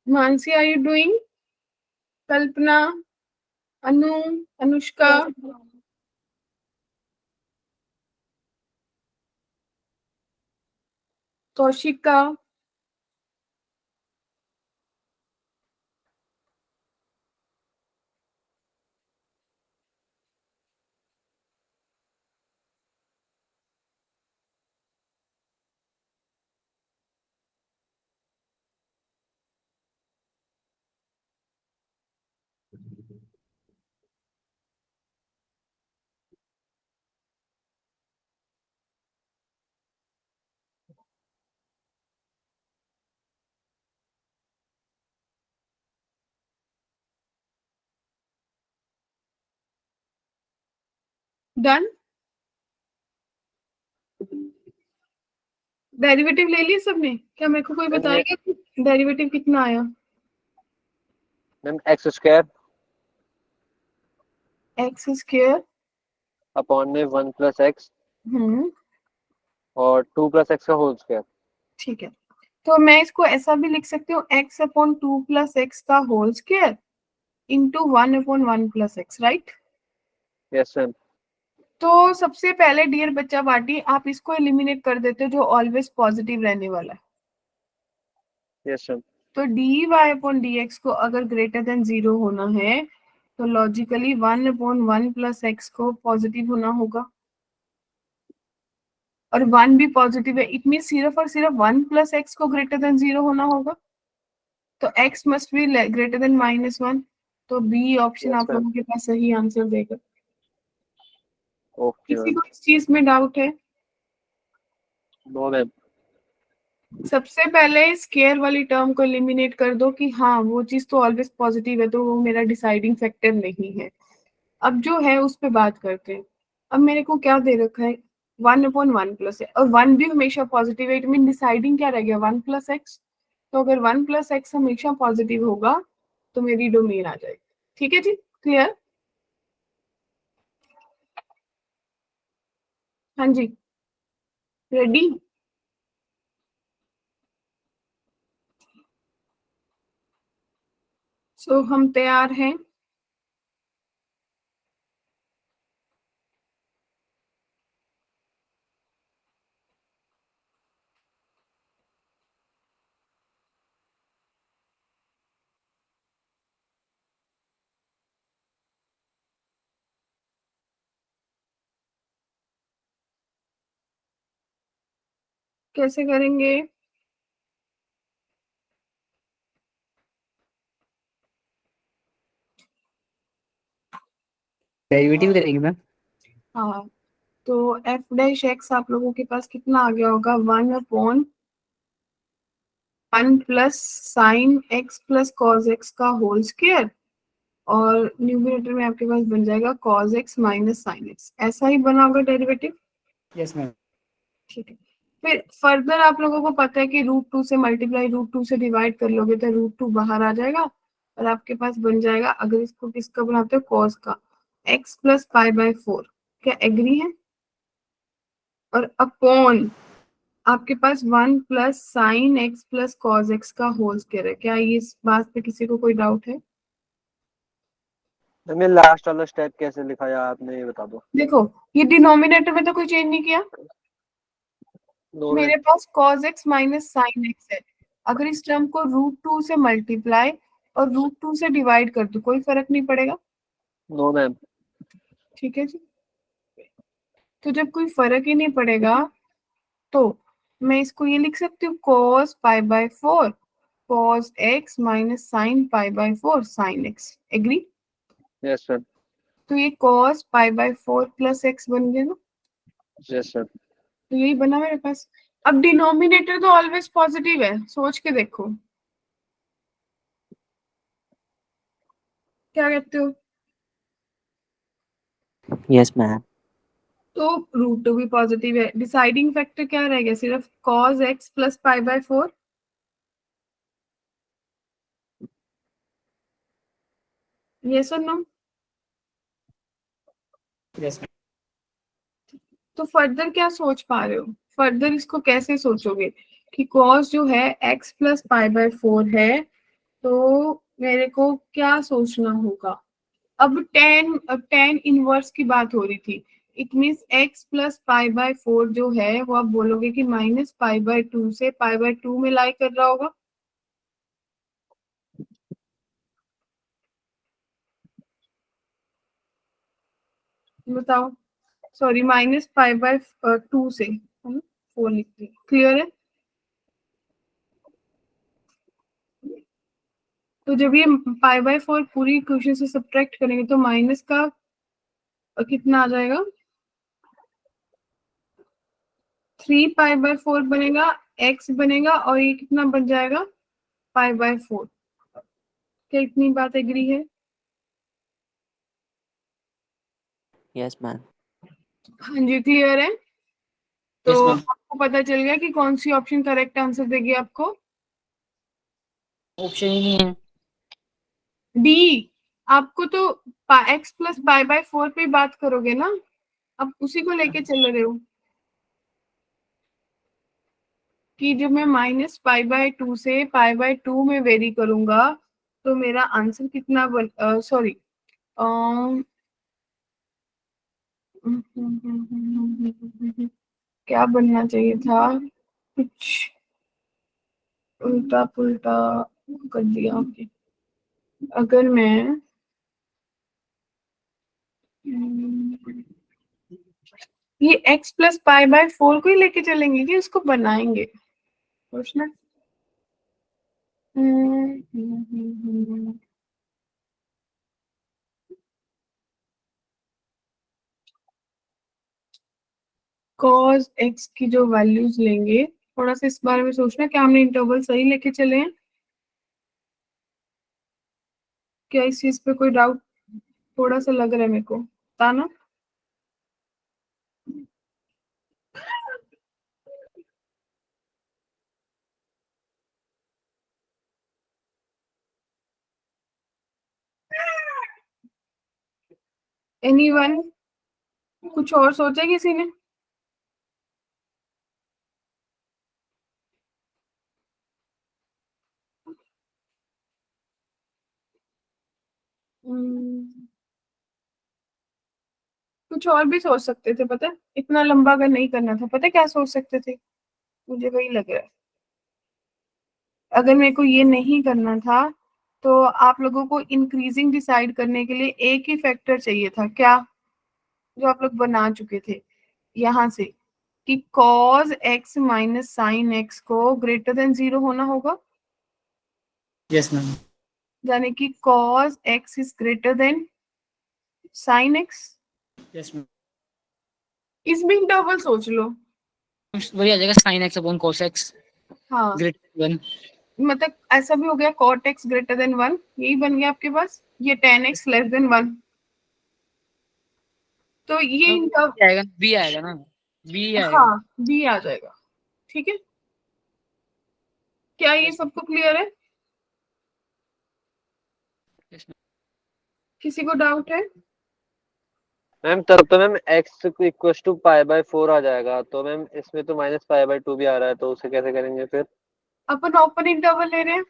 S1: Mansi are you doing? Kalpana, Anu, Anushka, Kaushika, done. Derivative ले लिए सबने? क्या मेरे को कोई बताएगा डेरिवेटिव कितना आया?
S2: Ma'am x square
S1: x square
S2: upon में 1 प्लस एक्स और 2 प्लस एक्स का होल स्क्वायर।
S1: ठीक है, तो मैं इसको ऐसा भी लिख सकती हूँ, एक्स अपॉन 2 प्लस एक्स का whole square into 1 upon 1 plus X, right.
S2: Yes ma'am.
S1: तो सबसे पहले डियर बच्चा पार्टी आप इसको एलिमिनेट कर देते हो जो ऑलवेज पॉजिटिव रहने वाला है।
S2: Yes sir.
S1: तो D Y upon D X को अगर ग्रेटर देन 0 होना है तो लॉजिकली 1/1 प्लस एक्स को पॉजिटिव होना होगा, और 1 भी पॉजिटिव है, इट मीन सिर्फ और सिर्फ 1 प्लस एक्स को ग्रेटर देन 0 होना होगा, तो x must be greater than -1। तो बी ऑप्शन
S2: Yes,
S1: आप
S2: ma'am.
S1: लोगों के पास सही आंसर देगा।
S2: ओके
S1: किसी
S2: मैम।
S1: को इस चीज में डाउट है?
S2: No ma'am.
S1: सबसे पहले स्केयर वाली टर्म को एलिमिनेट कर दो कि हाँ वो चीज तो ऑलवेज पॉजिटिव है, तो वो मेरा डिसाइडिंग फैक्टर नहीं है। अब जो है उस पे बात करते हैं। अब मेरे को क्या दे रखा है, 1/1 प्लस है, और 1 भी हमेशा पॉजिटिव है, इट मीन डिसाइडिंग क्या रह गया, 1 प्लस एक्स। तो अगर 1 प्लस एक्स हमेशा पॉजिटिव होगा तो मेरी डोमेन आ जाएगी। ठीक है जी, क्लियर? हाँ जी, रेडी? सो हम तैयार हैं। कैसे करेंगे?
S4: डेरिवेटिव करेंगे मैम।
S1: हाँ, तो एफ डैश एक्स आप लोगों के पास कितना आ गया होगा, 1/1 plus sine x plus cos x का होल स्क्वायर, और न्यूमरेटर में आपके पास बन जाएगा cos x minus sine x. ऐसा ही बना होगा डेरिवेटिव।
S4: Yes ma'am.
S1: ठीक है, फिर फर्दर आप लोगों को पता है कि √2 से मल्टीप्लाई √2 से डिवाइड कर लोगे तो √2 बाहर आ जाएगा, और आपके पास बन जाएगा, अगर इसको किसका बनाते हो, कॉस का, x प्लस π/4। क्या एग्री है? और अपॉन आपके पास 1 plus sine x plus cos x का होल स्क्वायर है। क्या ये इस बात पे किसी को कोई डाउट है?
S2: मैम ये लास्ट वाला स्टेप कैसे लिखाया आपने, ये बता दो।
S1: देखो, ये डिनोमिनेटर में तो कोई चेंज नहीं किया,
S2: नो मैम।
S1: मेरे पास cos x minus sine x है। अगर इस टर्म को √2 से मल्टीप्लाई और √2 से डिवाइड कर दो, कोई फर्क नहीं पड़ेगा।
S2: No ma'am.
S1: ठीक है जी, तो जब कोई फर्क ही नहीं पड़ेगा तो मैं इसको ये लिख सकती हूँ cos π/4 cos x minus sine π/4 sine x। Agree?
S2: Yes sir.
S1: तो ये cos π/4 प्लस x बन गया ना,
S2: यस सर।
S1: तो यही बना मेरे पास। अब डिनोमिनेटर तो ऑलवेज पॉजिटिव है, सोच के देखो क्या कहते हो।
S4: Yes ma'am.
S1: तो √2 भी पॉजिटिव है, डिसाइडिंग फैक्टर क्या रह गया, सिर्फ cos x प्लस π/4। यस और नो?
S4: Yes ma'am.
S1: तो फर्दर क्या सोच पा रहे हो, फर्दर इसको कैसे सोचोगे कि cos जो है x प्लस π/4 है, तो मेरे को क्या सोचना होगा। अब tan इनवर्स की बात हो रही थी, इट मीन्स x प्लस π/4 जो है वो आप बोलोगे कि माइनस π/2 से π/2 में लाई कर रहा होगा। बताओ, सॉरी माइनस π/2 से, 4 लिखते हैं, क्लियर है? तो जब ये π/4 पूरी इक्वेशन से सब्ट्रैक्ट करेंगे तो माइनस का कितना आ जाएगा, 3π/4 बनेगा, x बनेगा, और ये कितना बन जाएगा, π/4। क्या इतनी बात एग्री है?
S4: Yes ma'am.
S1: हाँ जी, क्लियर है? तो
S4: यस मैम।
S1: आपको पता चल गया कि कौन सी ऑप्शन करेक्ट आंसर देगी आपको।
S4: ऑप्शन ही नहीं है।
S1: डी। आपको तो x प्लस π/4 पे बात करोगे ना, अब उसी को लेके चल रहे हो कि जब मैं माइनस π/2 से π/2 में वेरी करूंगा तो मेरा आंसर कितना बन, सॉरी क्या बनना चाहिए था, कुछ उल्टा पुल्टा कर दिया। अगर मैं ये x प्लस पाई बाय 4 को ही लेके चलेंगे कि उसको बनाएंगे क्वेश्चन। cos x की जो वैल्यूज लेंगे, थोड़ा सा इस बारे में सोचना, क्या हमने इंटरवल सही लेके चले हैं, क्या इस चीज पे कोई डाउट थोड़ा सा लग रहा है मेरे को, बताना। एनीवन, कुछ और सोचा किसी ने? कुछ और भी सोच सकते थे, पता है, इतना लंबा अगर नहीं करना था, पता है क्या सोच सकते थे, मुझे वही लग रहा है। अगर मेरे को ये नहीं करना था तो आप लोगों को इंक्रीजिंग डिसाइड करने के लिए एक ही फैक्टर चाहिए था, क्या, जो आप लोग बना चुके थे यहां से, कि cos x minus sine x को ग्रेटर देन 0 होना होगा,
S4: यस मैम।
S1: यानी कि cos x is greater than sine x।
S4: Yes ma'am,
S1: इसमें इंटरवल सोच लो।
S4: वही आ जाएगा sin x upon cos x
S1: हाँ,
S4: ग्रेटर 1।
S1: मतलब ऐसा भी हो गया cot x ग्रेटर देन 1, यही बन गया आपके पास, ये tan x लेस देन 1। तो ये इंटर,
S4: आएगा b आएगा ना, b आएगा।
S1: हाँ b आ जाएगा, ठीक है। क्या ये सबको क्लियर है?
S4: Yes, ma'am.
S1: किसी को डाउट है?
S2: मैम तब तो ma'am x equal to pi by 4 आ जाएगा, तो मैम इसमें तो माइनस पाई बाय 2 भी आ रहा है, तो उसे कैसे करेंगे फिर?
S1: अपन ओपन इंटरवल ले रहे हैं,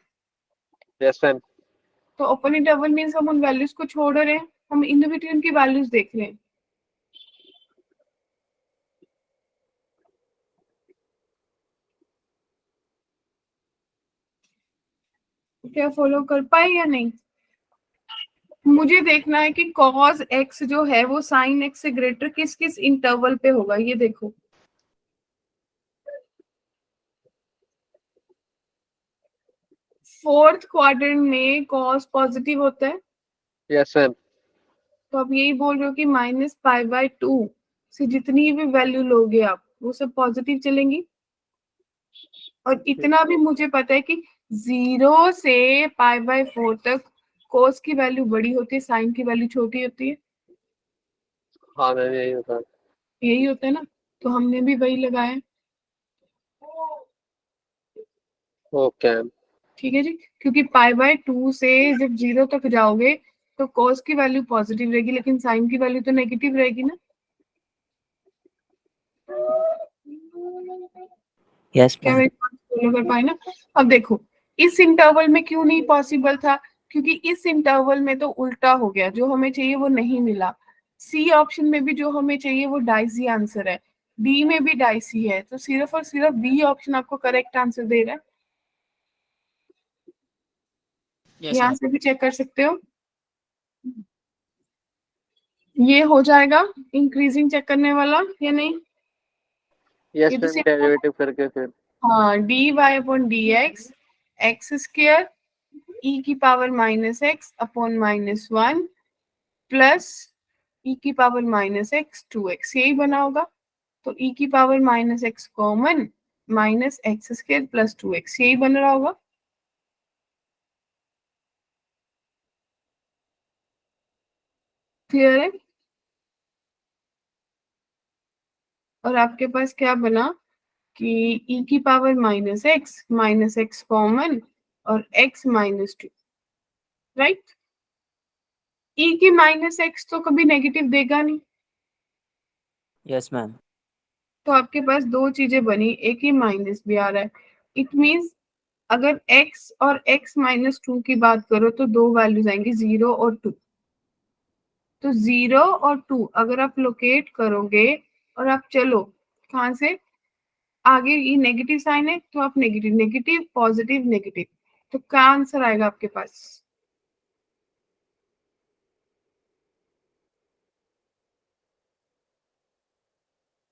S2: यस मैम।
S1: तो ओपन इंटरवल मीन्स हम उन वैल्यूज को छोड़ रहे हैं, हम इन बिटवीन की वैल्यूज देख रहे हैं। क्या फॉलो कर पाए या नहीं? मुझे देखना है कि cos x जो है वो sin x से ग्रेटर किस किस इंटरवल पे होगा, ये देखो। फोर्थ क्वाड्रेंट में cos पॉजिटिव होता है,
S2: यस मैम।
S1: तो आप यही बोल रहे हो कि माइनस पाई बाय 2 से जितनी भी वैल्यू लोगे आप, वो सब पॉजिटिव चलेंगी। और इतना भी मुझे पता है कि 0 से पाई बाय 4 तक cos की वैल्यू बड़ी होती है, साइन की वैल्यू छोटी होती है,
S2: हाँ मैम यही होता है।
S1: यही होता है ना, तो हमने भी वही लगाया है।
S2: Okay ma'am.
S1: ठीक है जी, क्योंकि पाई बाय 2 से जब 0 तक जाओगे तो cos की वैल्यू पॉजिटिव रहेगी, लेकिन साइन की वैल्यू तो नेगेटिव रहेगी ना।
S7: यस
S1: क्या
S7: मैम।
S1: मेरी बात फॉलो कर पाए ना? अब देखो, इस इंटरवल में क्यों नहीं पॉसिबल था, क्योंकि इस इंटरवल में तो उल्टा हो गया, जो हमें चाहिए वो नहीं मिला। सी ऑप्शन में भी जो हमें चाहिए वो डाइसी आंसर है, डी में भी डाइसी है, तो सिर्फ और सिर्फ बी ऑप्शन आपको करेक्ट आंसर दे रहा है।
S4: यस
S1: यहाँ
S4: मैम।
S1: से भी चेक कर सकते हो, ये हो जाएगा इंक्रीजिंग चेक करने वाला या नहीं?
S2: यस
S1: ये तो
S2: मैम,
S1: सिर्फ,
S2: डेरिवेटिव करके फिर।
S1: हाँ, D Y upon D X, X स्क्र ई की power minus X upon minus 1 plus E की पावर माइनस एक्स 2x, यही बना होगा। तो ई की power minus x common, minus x square plus 2x, यही बन रहा होगा। क्लियर है? और आपके पास क्या बना कि ई की पावर माइनस एक्स कॉमन और x माइनस 2, राइट। ई की माइनस एक्स तो कभी नेगेटिव देगा नहीं,
S7: यस मैम।
S1: तो आपके पास दो चीजें बनी, एक ही माइनस भी आ रहा है। इट मींस अगर x और x माइनस 2 की बात करो तो दो वैल्यूज आएंगी, 0 और 2। तो 0 और 2 अगर आप लोकेट करोगे और आप चलो कहाँ से आगे, ये नेगेटिव साइन है तो आप नेगेटिव नेगेटिव पॉजिटिव नेगेटिव, तो क्या आंसर आएगा आपके पास?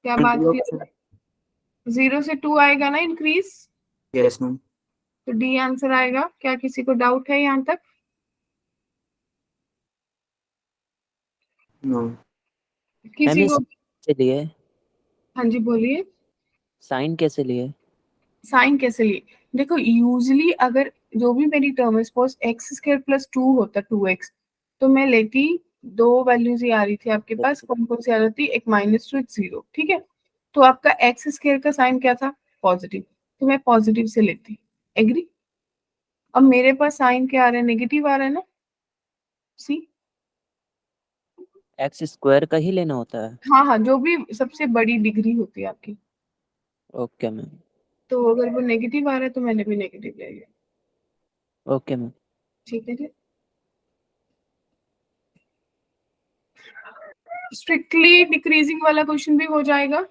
S1: क्या बात की? 0 से 2 आएगा ना इंक्रीज,
S7: यस मैम।
S1: तो डी आंसर आएगा। क्या किसी को डाउट है यहाँ तक?
S7: नो।
S1: किसी
S7: मैम ये
S1: को?
S7: कैसे लिए?
S1: हाँ जी बोलिए।
S7: साइन कैसे लिए?
S1: साइन कैसे लिए? देखो यूजली अगर जो भी मेरी टर्म है, सपोज एक्स स्क्वायर प्लस 2 होता 2x, तो मैं लेती, दो वैल्यूज ही आ रही थी आपके पास, कौन कौन सी आ रही थी? एक -2 एक 0, ठीक है। तो आपका एक्स स्क्वायर का साइन क्या था? पॉजिटिव, तो मैं पॉजिटिव से लेती। एग्री? अब मेरे पास साइन क्या आ रहा है? नेगेटिव आ रहा है ना, सी।
S7: एक्स स्क्वायर का ही लेना होता है?
S1: हाँ हाँ, जो भी सबसे बड़ी डिग्री होती है आपकी।
S7: Okay ma'am.
S1: तो अगर वो नेगेटिव आ रहा है तो मैंने भी नेगेटिव ले लिया।
S7: Okay ma'am.
S1: ठीक है जी। स्ट्रिक्टली डिक्रीजिंग वाला क्वेश्चन भी हो जाएगा।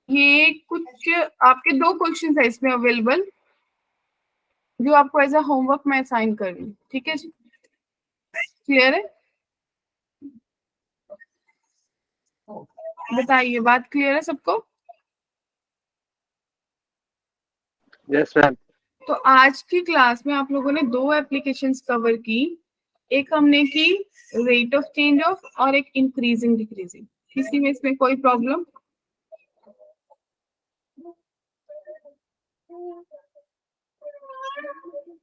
S1: ये कुछ आपके दो क्वेश्चन है इसमें अवेलेबल, जो आपको एज अ होमवर्क मैं असाइन कर रही हूँ, ठीक है जी। क्लियर है? बताइए, बात क्लियर है सबको?
S2: Yes ma'am.
S1: तो आज की क्लास में आप लोगों ने दो एप्लीकेशंस कवर की। एक हमने की रेट ऑफ चेंज ऑफ, और एक इंक्रीजिंग डिक्रीजिंग। किसी में इसमें कोई प्रॉब्लम?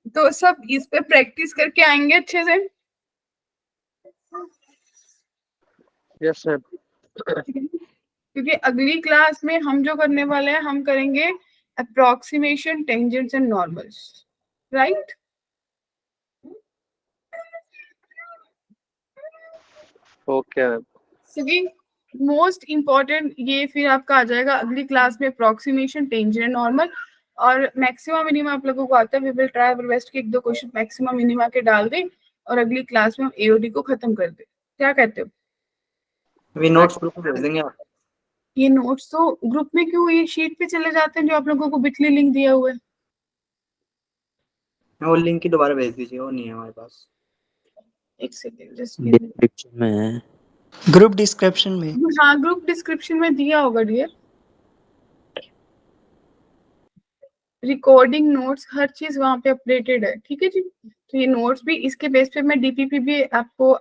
S1: तो सब इस पे प्रैक्टिस करके आएंगे अच्छे से।
S2: Yes ma'am.
S1: क्योंकि अगली क्लास में हम जो करने वाले हैं, हम करेंगे approximation, tangents and normals, right?
S2: Okay ma'am.
S1: क्योंकि मोस्ट इम्पॉर्टेंट ये फिर आपका आ जाएगा अगली क्लास में, अप्रोक्सीमेशन, टेंजेंट एंड नॉर्मल। और मैक्सिमम मिनिमा आप लोगों को आता है, we will try our best कि एक दो क्वेश्चन मैक्सिमम मिनिमा के डाल दें और अगली क्लास में हम एओडी को खत्म कर दें। क्या कहते हो?
S8: वी नोट्स ग्रुप में भेज देंगे आप।
S1: ये नोट्स तो ग्रुप में क्यों, ये शीट पे चले जाते हैं जो आप लोगों को बिटली लिंक दिया हुआ है।
S8: वो लिंक ही दोबारा भेज दीजिए, वो नहीं है हमारे पास।
S1: एक सेकेंड, जस्ट
S7: डिस्क्रिप्शन में है।
S9: ग्रुप डिस्क्रिप्शन में।
S1: हाँ, ग्रुप डिस्क्रिप्शन में दिया होगा डियर। रिकॉर्डिंग नोट्स हर चीज वहां पे अपडेटेड है, ठीक है जी। तो ये नोट्स भी इसके बेस पे मैं डीपीपी भी आपको